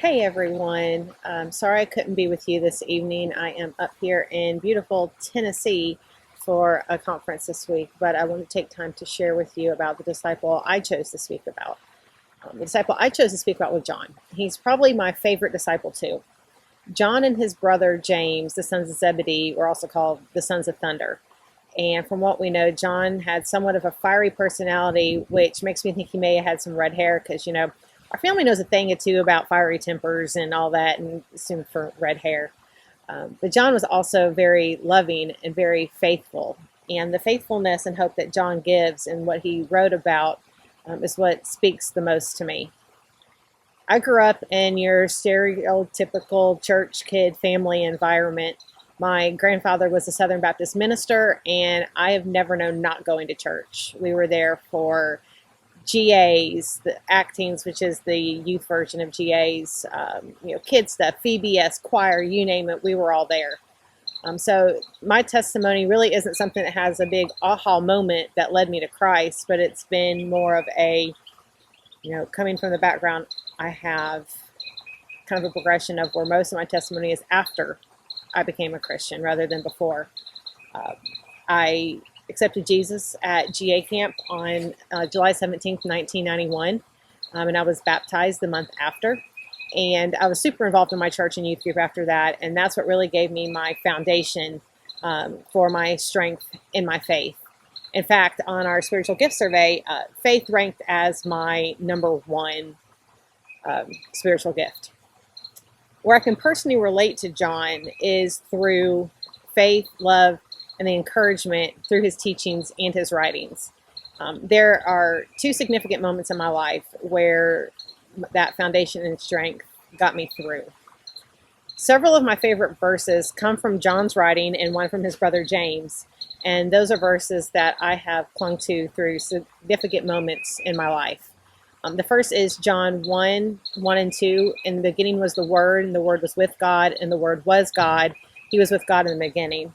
Hey everyone, sorry I couldn't be with you this evening. I am up here in beautiful Tennessee for a conference this week, but I want to take time to share with you about the disciple I chose to speak about. The disciple I chose to speak about was John. He's probably my favorite disciple too. John and his brother James, the sons of Zebedee, were also called the sons of thunder. And from what we know, John had somewhat of a fiery personality, which makes me think he may have had some red hair because, our family knows a thing or two about fiery tempers and all that, and assumed for red hair. But John was also very loving and very faithful. And the faithfulness and hope that John gives and what he wrote about is what speaks the most to me. I grew up in your stereotypical church kid family environment. My grandfather was a Southern Baptist minister, and I have never known not going to church. We were there for GAs, the Actings, which is the youth version of GAs, kid stuff, VBS, choir, you name it, we were all there. So my testimony really isn't something that has a big aha moment that led me to Christ, but it's been more of a, coming from the background, I have kind of a progression of where most of my testimony is after I became a Christian rather than before. I accepted Jesus at GA camp on July 17th, 1991, and I was baptized the month after. And I was super involved in my church and youth group after that, and that's what really gave me my foundation for my strength in my faith. In fact, on our spiritual gift survey, faith ranked as my number one spiritual gift. Where I can personally relate to John is through faith, love, and the encouragement through his teachings and his writings. There are two significant moments in my life where that foundation and strength got me through. Several of my favorite verses come from John's writing and one from his brother James, and those are verses that I have clung to through significant moments in my life. The first is John 1 and 2. In the beginning was the Word, and the Word was with God, and the Word was God. He was with God in the beginning.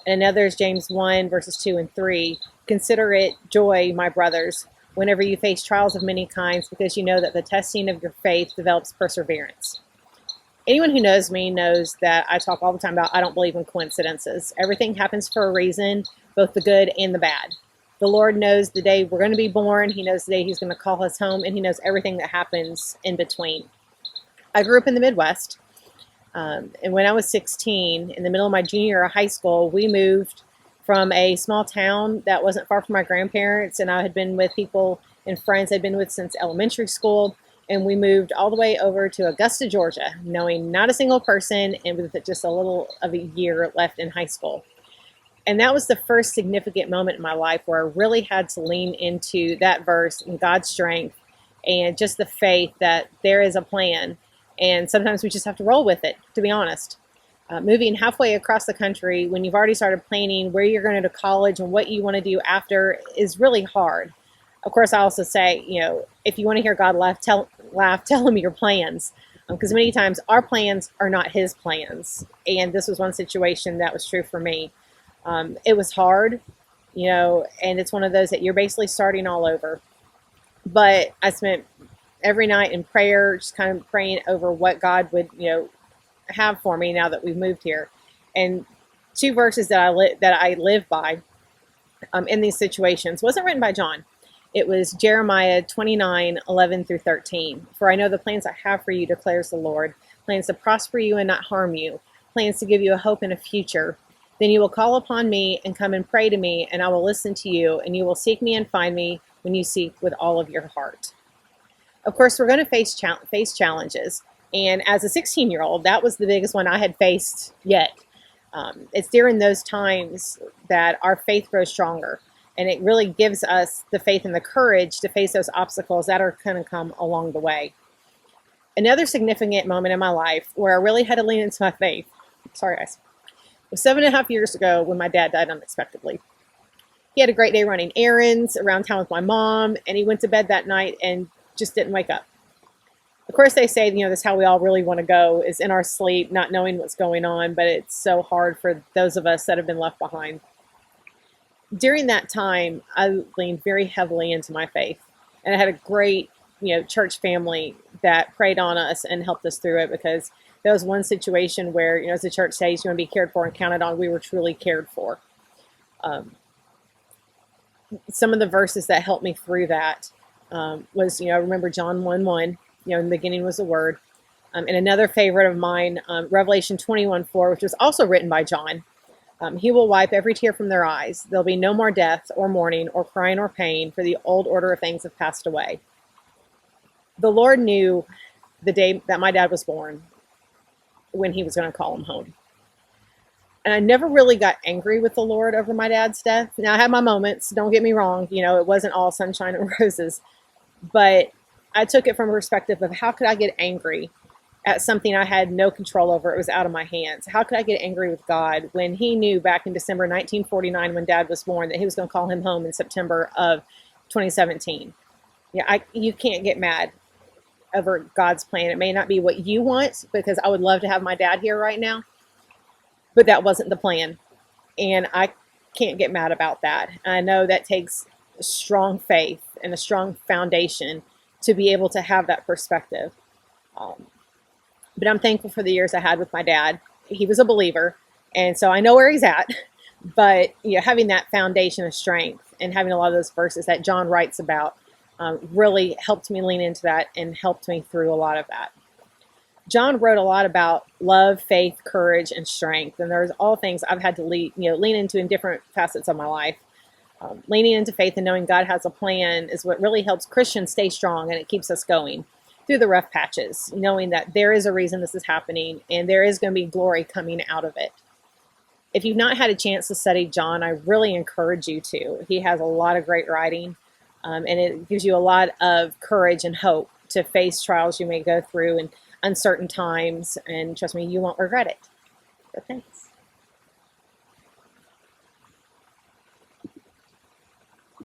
And another is James 1, verses 2 and 3. Consider it joy, my brothers, whenever you face trials of many kinds, because you know that the testing of your faith develops perseverance. Anyone who knows me knows that I talk all the time about I don't believe in coincidences. Everything happens for a reason, both the good and the bad. The Lord knows the day we're going to be born. He knows the day he's going to call us home, and he knows everything that happens in between. I grew up in the Midwest. And when I was 16, in the middle of my junior year of high school, we moved from a small town that wasn't far from my grandparents, and I had been with people and friends I'd been with since elementary school, and we moved all the way over to Augusta, Georgia, knowing not a single person and with just a little of a year left in high school. And that was the first significant moment in my life where I really had to lean into that verse and God's strength and just the faith that there is a plan. And sometimes we just have to roll with it, to be honest. Moving halfway across the country when you've already started planning where you're going to college and what you want to do after is really hard. Of course, I also say, if you want to hear God laugh, tell him your plans. Because many times our plans are not his plans. And this was one situation that was true for me. It was hard, and it's one of those that you're basically starting all over. But I spent every night in prayer, just kind of praying over what God would, have for me now that we've moved here. And two verses that I live by in these situations wasn't written by John. It was Jeremiah 29:11 through 13. For I know the plans I have for you, declares the Lord, plans to prosper you and not harm you, plans to give you a hope and a future. Then you will call upon me and come and pray to me, and I will listen to you, and you will seek me and find me when you seek with all of your heart. Of course, we're going to face challenges. And as a 16-year-old, that was the biggest one I had faced yet. It's during those times that our faith grows stronger. And it really gives us the faith and the courage to face those obstacles that are going to come along the way. Another significant moment in my life where I really had to lean into my faith, sorry guys, was 7.5 years ago when my dad died unexpectedly. He had a great day running errands around town with my mom, and he went to bed that night and just didn't wake up. Of course, they say, this is how we all really want to go, is in our sleep, not knowing what's going on, but it's so hard for those of us that have been left behind. During that time, I leaned very heavily into my faith, and I had a great, church family that prayed on us and helped us through it, because there was one situation where, as the church says, you want to be cared for and counted on. We were truly cared for. Some of the verses that helped me through that was, I remember John 1:1, in the beginning was the Word. And another favorite of mine, Revelation 21:4, which was also written by John. He will wipe every tear from their eyes. There'll be no more death or mourning or crying or pain, for the old order of things have passed away. The Lord knew the day that my dad was born when he was going to call him home. And I never really got angry with the Lord over my dad's death. Now, I had my moments, don't get me wrong, it wasn't all sunshine and roses, but I took it from a perspective of how could I get angry at something I had no control over? It was out of my hands. How could I get angry with God when he knew back in December 1949, when dad was born, that he was going to call him home in September of 2017? You can't get mad over God's plan. It may not be what you want, because I would love to have my dad here right now, but that wasn't the plan. And I can't get mad about that. I know that takes a strong faith and a strong foundation to be able to have that perspective. But I'm thankful for the years I had with my dad. He was a believer, and so I know where he's at. But having that foundation of strength and having a lot of those verses that John writes about really helped me lean into that and helped me through a lot of that. John wrote a lot about love, faith, courage, and strength, and there's all things I've had to lean into in different facets of my life. Leaning into faith and knowing God has a plan is what really helps Christians stay strong, and it keeps us going through the rough patches, knowing that there is a reason this is happening and there is going to be glory coming out of it. If you've not had a chance to study John, I really encourage you to. He has a lot of great writing, and it gives you a lot of courage and hope to face trials you may go through in uncertain times, and trust me, you won't regret it. But thanks.